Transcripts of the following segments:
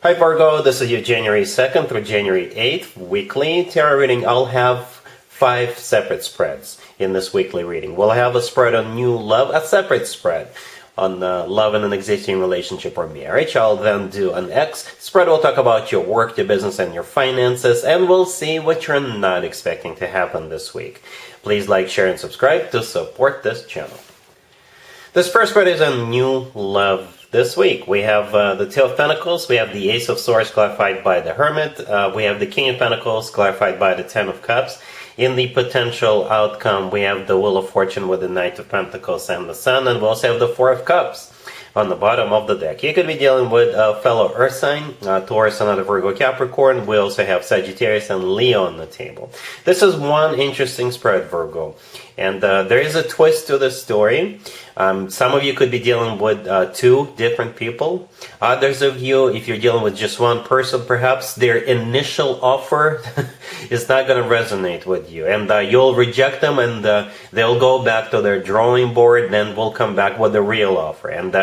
Hi Virgo, this is your January 2nd through January 8th weekly tarot reading. I'll have 5 separate spreads in this weekly reading. We'll have a spread on new love, a separate spread on love in an existing relationship or marriage. I'll then do an X spread. We'll talk about your work, your business, and your finances, and we'll see what you're not expecting to happen this week. Please like, share, and subscribe to support this channel. This first spread is on new love. This week, we have the Two of Pentacles, we have the Ace of Swords clarified by the Hermit, we have the King of Pentacles clarified by the Ten of Cups. In the potential outcome, we have the Wheel of Fortune with the Knight of Pentacles and the Sun, and we also have the Four of Cups on the bottom of the deck. You could be dealing with a fellow Earth sign, Taurus, another Virgo, Capricorn. We also have Sagittarius and Leo on the table. This is one interesting spread, Virgo. And there is a twist to the story. Some of you could be dealing with 2 different people. Others of you, if you're dealing with just one person, perhaps their initial offer is not going to resonate with you. And you'll reject them and they'll go back to their drawing board, then we'll come back with the real offer. And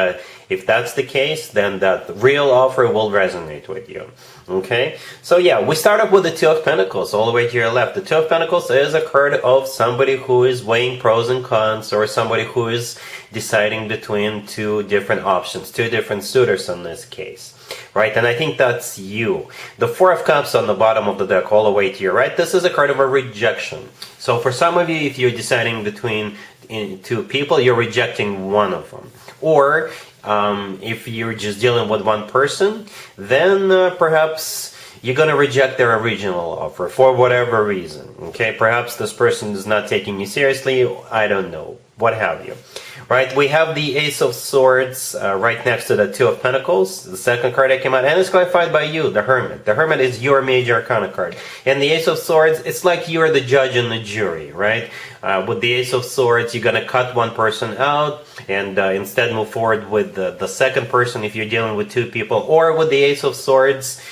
if that's the case, then that real offer will resonate with you. Okay? So yeah, we start off with the Two of Pentacles all the way to your left. The Two of Pentacles is a card of somebody who is weighing pros and cons, or somebody who is deciding between 2 different options, 2 different suitors in this case. Right? And I think that's you. The Four of Cups on the bottom of the deck all the way to your right, this is a card of a rejection. So for some of you, if you're deciding between 2 people, you're rejecting one of them. Or if you're just dealing with one person, then perhaps you're going to reject their original offer for whatever reason. Okay, perhaps this person is not taking you seriously, I don't know, what have you. Right, we have the Ace of Swords right next to the Two of Pentacles, the second card that came out, and it's clarified by you, the Hermit. The Hermit is your major arcana card. And the Ace of Swords, it's like you're the judge and the jury, right? With the Ace of Swords, you're going to cut one person out and instead move forward with the second person if you're dealing with 2 people. Or with the Ace of Swords,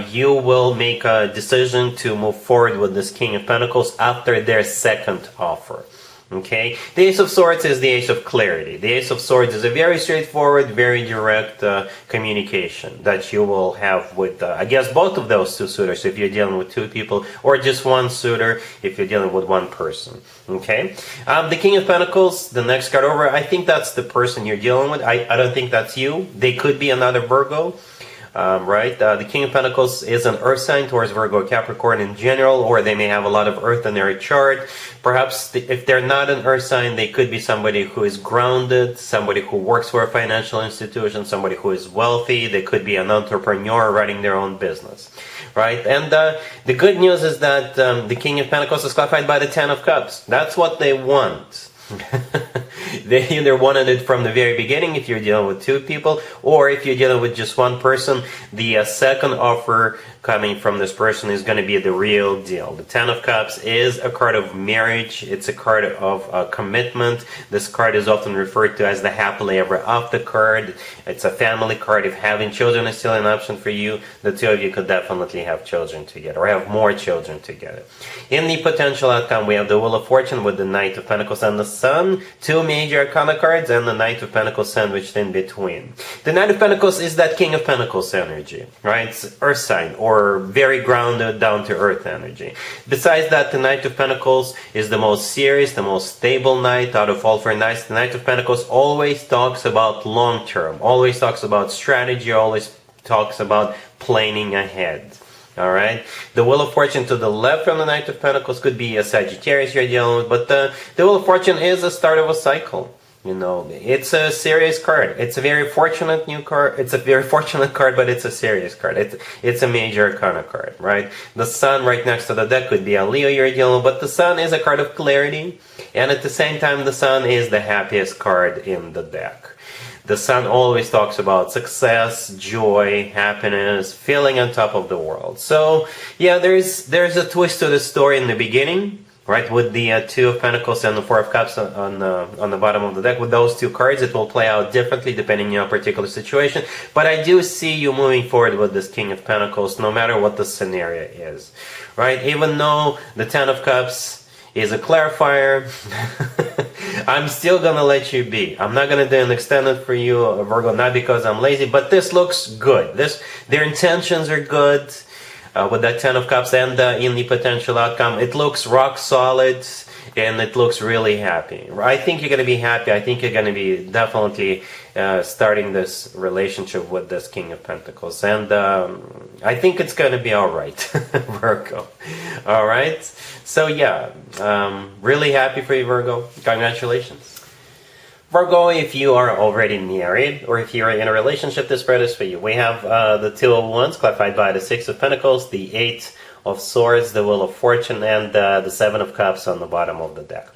you will make a decision to move forward with this King of Pentacles after their second offer. Okay, the Ace of Swords is the Ace of Clarity. The Ace of Swords is a very straightforward, very direct communication that you will have with, I guess, both of those 2 suitors if you're dealing with 2 people, or just one suitor if you're dealing with one person. Okay, the King of Pentacles, the next card over, I think that's the person you're dealing with. I don't think that's you. They could be another Virgo. Right? The King of Pentacles is an Earth sign towards Virgo, Capricorn in general, or they may have a lot of Earth in their chart. Perhaps if they're not an Earth sign, they could be somebody who is grounded, somebody who works for a financial institution, somebody who is wealthy. They could be an entrepreneur running their own business. Right? And the good news is that the King of Pentacles is clarified by the Ten of Cups. That's what they want. They either wanted it from the very beginning if you're dealing with 2 people, or if you're dealing with just one person, the second offer coming from this person is going to be the real deal. The Ten of Cups is a card of marriage. It's a card of commitment. This card is often referred to as the happily ever after card. It's a family card. If having children is still an option for you, the 2 of you could definitely have children together, or have more children together. In the potential outcome, we have the Wheel of Fortune with the Knight of Pentacles and the Sun, 2 major arcana cards, and the Knight of Pentacles sandwiched in between. The Knight of Pentacles is that King of Pentacles energy, right? It's Earth sign, or very grounded, down-to-earth energy. Besides that, the Knight of Pentacles is the most serious, the most stable knight out of all 4 knights. The Knight of Pentacles always talks about long-term, always talks about strategy, always talks about planning ahead. Alright, the Wheel of Fortune to the left from the Knight of Pentacles could be a Sagittarius you're dealing with, but the Wheel of Fortune is the start of a cycle. You know, it's a serious card. It's a very fortunate new card. It's a very fortunate card, but it's a serious card. It's a major arcana card, right? The Sun right next to the deck could be a Leo you're dealing with, but the Sun is a card of clarity, and at the same time, the Sun is the happiest card in the deck. The Sun always talks about success, joy, happiness, feeling on top of the world. So, yeah, there's a twist to the story in the beginning, right? With the Two of Pentacles and the Four of Cups on the bottom of the deck. With those 2 cards, it will play out differently depending on your particular situation. But I do see you moving forward with this King of Pentacles, no matter what the scenario is, right? Even though the Ten of Cups is a clarifier, I'm still gonna let you be. I'm not gonna do an extended for you, Virgo, not because I'm lazy, but this looks good. Their intentions are good with that Ten of Cups and in the potential outcome. It looks rock solid and it looks really happy. I think you're gonna be happy. I think you're gonna be definitely starting this relationship with this King of Pentacles, and I think it's gonna be all right, Virgo. All right. So yeah, really happy for you, Virgo. Congratulations. Virgo, if you are already married or if you're in a relationship, this spread is for you. We have the Two of Wands clarified by the Six of Pentacles, the Eight of Swords, the Wheel of Fortune, and the Seven of Cups on the bottom of the deck.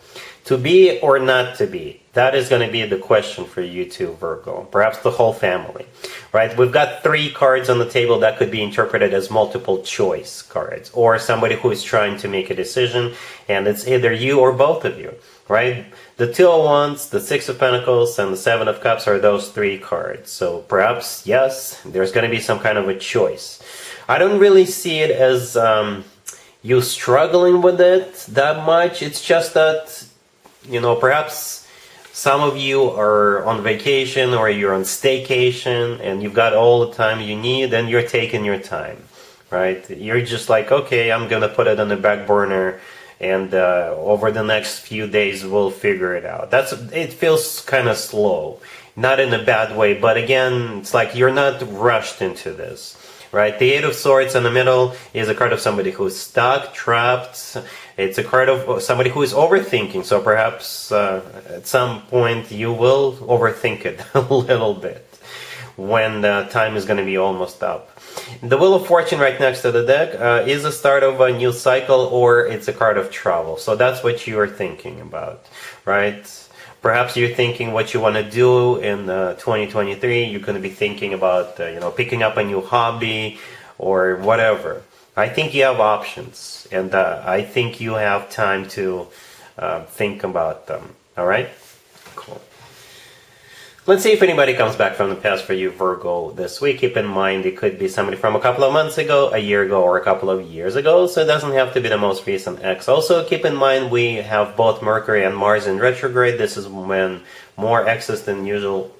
To be or not to be, that is going to be the question for you too, Virgo. Perhaps the whole family, right? We've got three cards on the table that could be interpreted as multiple choice cards, or somebody who is trying to make a decision, and it's either you or both of you, right? The Two of Wands, the Six of Pentacles, and the Seven of Cups are those three cards. So perhaps, yes, there's going to be some kind of a choice. I don't really see it as you struggling with it that much. It's just that, you know, perhaps some of you are on vacation or you're on staycation and you've got all the time you need and you're taking your time, right? You're just like, okay, I'm going to put it on the back burner and over the next few days we'll figure it out. It feels kind of slow, not in a bad way, but again, it's like you're not rushed into this. Right, the Eight of Swords in the middle is a card of somebody who's stuck, trapped. It's a card of somebody who is overthinking. So perhaps at some point you will overthink it a little bit when time is going to be almost up. The Wheel of Fortune right next to the deck is a start of a new cycle, or it's a card of travel. So that's what you are thinking about, right? Perhaps you're thinking what you want to do in 2023. You're going to be thinking about, picking up a new hobby or whatever. I think you have options, and I think you have time to think about them. All right? Cool. Let's see if anybody comes back from the past for you, Virgo, this week. Keep in mind, it could be somebody from a couple of months ago, a year ago, or a couple of years ago, so it doesn't have to be the most recent ex. Also, keep in mind, we have both Mercury and Mars in retrograde. This is when more exes than usual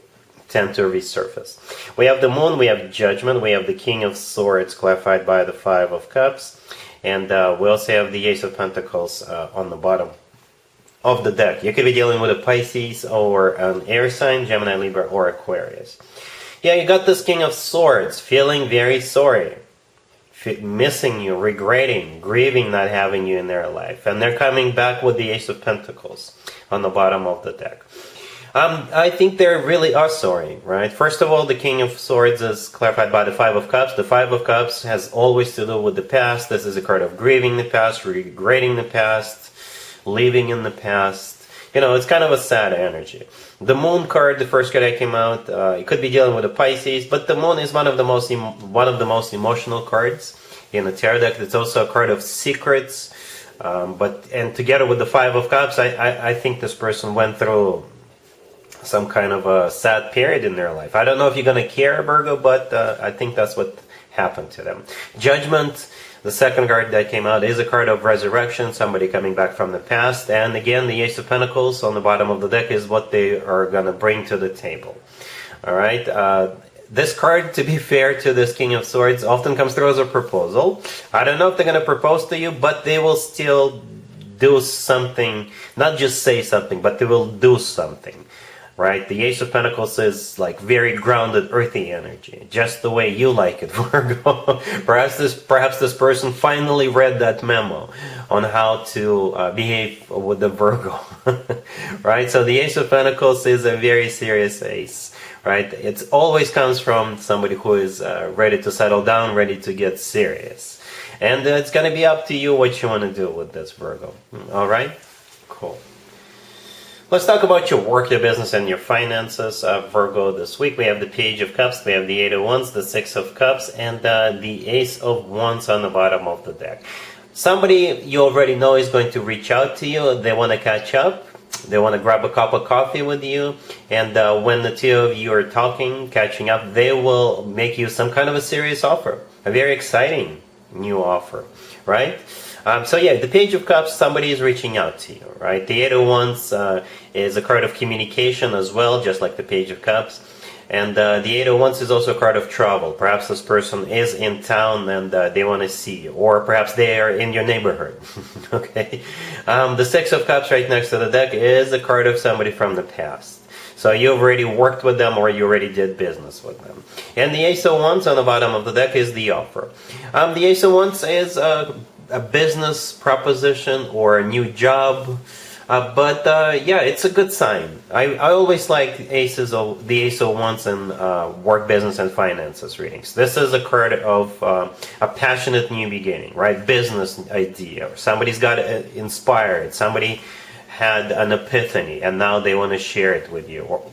tend to resurface. We have the Moon, we have Judgment, we have the King of Swords clarified by the Five of Cups, and we also have the Ace of Pentacles on the bottom of the deck. You could be dealing with a Pisces or an air sign, Gemini, Libra, or Aquarius. Yeah, you got this King of Swords, feeling very sorry, missing you, regretting, grieving not having you in their life. And they're coming back with the Ace of Pentacles on the bottom of the deck. I think they really are sorry, right? First of all, the King of Swords is clarified by the Five of Cups. The Five of Cups has always to do with the past. This is a card of grieving the past, regretting the past, living in the past. It's kind of a sad energy. The Moon card, the first card that came out, it could be dealing with a Pisces, but the Moon is one of the most emotional cards in the tarot deck. It's also a card of secrets, and together with the Five of Cups, I think this person went through some kind of a sad period in their life. I don't know if you're going to care, Virgo, but I think that's what happened to them. Judgment, the second card that came out, is a card of resurrection, somebody coming back from the past. And again, the Ace of Pentacles on the bottom of the deck is what they are going to bring to the table. All right. This card, to be fair to this King of Swords, often comes through as a proposal. I don't know if they're going to propose to you, but they will still do something, not just say something, but they will do something. Right? The Ace of Pentacles is like very grounded, earthy energy, just the way you like it, Virgo. Perhaps this person finally read that memo on how to behave with the Virgo. Right? So the Ace of Pentacles is a very serious ace. Right? It always comes from somebody who is ready to settle down, ready to get serious. And it's going to be up to you what you want to do with this, Virgo. All right? Cool. Let's talk about your work, your business, and your finances, Virgo. This week we have the Page of Cups, we have the Eight of Wands, the Six of Cups, and the Ace of Wands on the bottom of the deck. Somebody you already know is going to reach out to you. They want to catch up. They want to grab a cup of coffee with you. And when the two of you are talking, catching up, they will make you some kind of a serious offer. A very exciting new offer, right? So yeah, the Page of Cups, somebody is reaching out to you, right? The Eight of Wands is a card of communication as well, just like the Page of Cups. And the Eight of Wands is also a card of travel. Perhaps this person is in town and they want to see you, or perhaps they are in your neighborhood. Okay. The Six of Cups right next to the deck is a card of somebody from the past. So you've already worked with them or you already did business with them. And the Ace of Wands on the bottom of the deck is the offer. The Ace of Wands is a business proposition or a new job. But yeah, it's a good sign. I always like the Ace of Wands in work, business, and finances readings. This is a card of a passionate new beginning, right? Business idea. Somebody's got inspired. Somebody had an epiphany, and now they want to share it with you. Or,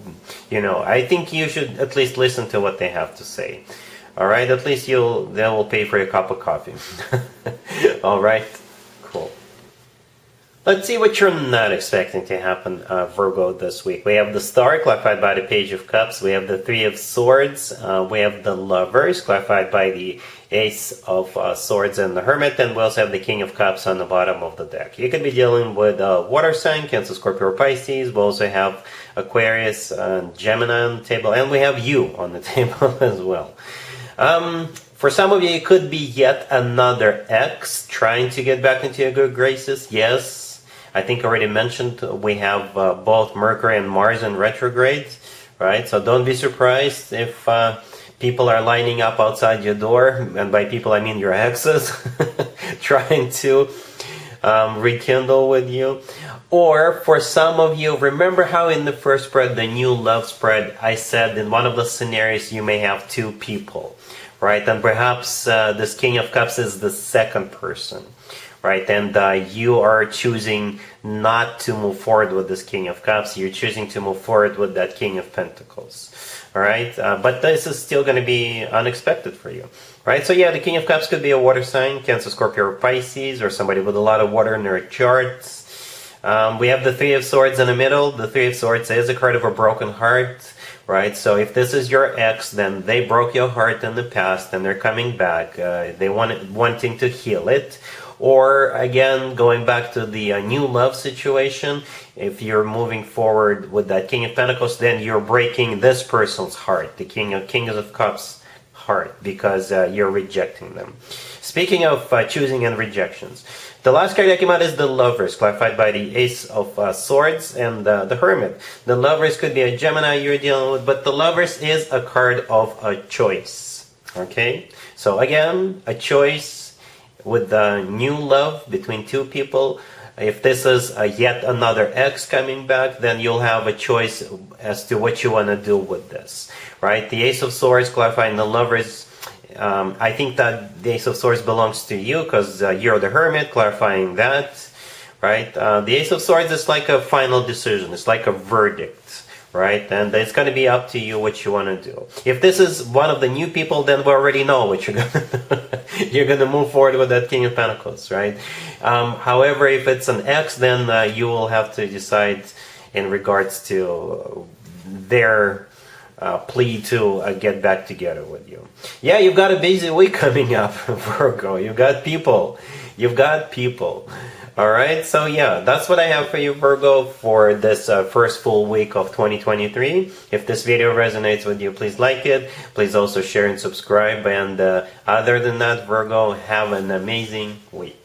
I think you should at least listen to what they have to say. All right, at least they will pay for your cup of coffee. All right, cool. Let's see what you're not expecting to happen, Virgo, this week. We have the Star, clarified by the Page of Cups. We have the Three of Swords. We have the Lovers, clarified by the Ace of Swords and the Hermit. And we also have the King of Cups on the bottom of the deck. You could be dealing with water sign, Cancer, Scorpio, or Pisces. We also have Aquarius and Gemini on the table. And we have you on the table as well. For some of you, it could be yet another ex trying to get back into your good graces. Yes. I think I already mentioned we have both Mercury and Mars in retrograde, right? So don't be surprised if people are lining up outside your door, and by people I mean your exes, trying to rekindle with you. Or for some of you, remember how in the first spread, the new love spread, I said in one of the scenarios you may have two people, right? And perhaps this King of Cups is the second person. Right, and you are choosing not to move forward with this King of Cups. You're choosing to move forward with that King of Pentacles. All right, but this is still going to be unexpected for you. Right, so yeah, the King of Cups could be a water sign, Cancer, Scorpio, or Pisces, or somebody with a lot of water in their charts. We have the Three of Swords in the middle. The Three of Swords is a card of a broken heart. Right, so if this is your ex, then they broke your heart in the past, and they're coming back. They wanting to heal it. Or again, going back to the new love situation, if you're moving forward with that King of Pentacles, then you're breaking this person's heart, the King of Cups heart, because you're rejecting them. Speaking of choosing and rejections, the last card that came out is the Lovers, clarified by the Ace of Swords and the Hermit. The Lovers could be a Gemini you're dealing with, but the Lovers is a card of a choice. Okay, so again, a choice with the new love between two people. If this is yet another ex coming back, then you'll have a choice as to what you want to do with this, right? The Ace of Swords clarifying the Lovers. I think that the Ace of Swords belongs to you because you're the Hermit, clarifying that, right? The Ace of Swords is like a final decision. It's like a verdict. Right, and it's going to be up to you what you want to do. If this is one of the new people, then we already know what you're going to do. You're going to move forward with that King of Pentacles, right? However, if it's an ex, then you will have to decide in regards to their plea to get back together with you. Yeah, you've got a busy week coming up, Virgo. You've got people. All right, so yeah, that's what I have for you, Virgo, for this first full week of 2023. If this video resonates with you, please like it. Please also share and subscribe. And other than that, Virgo, have an amazing week.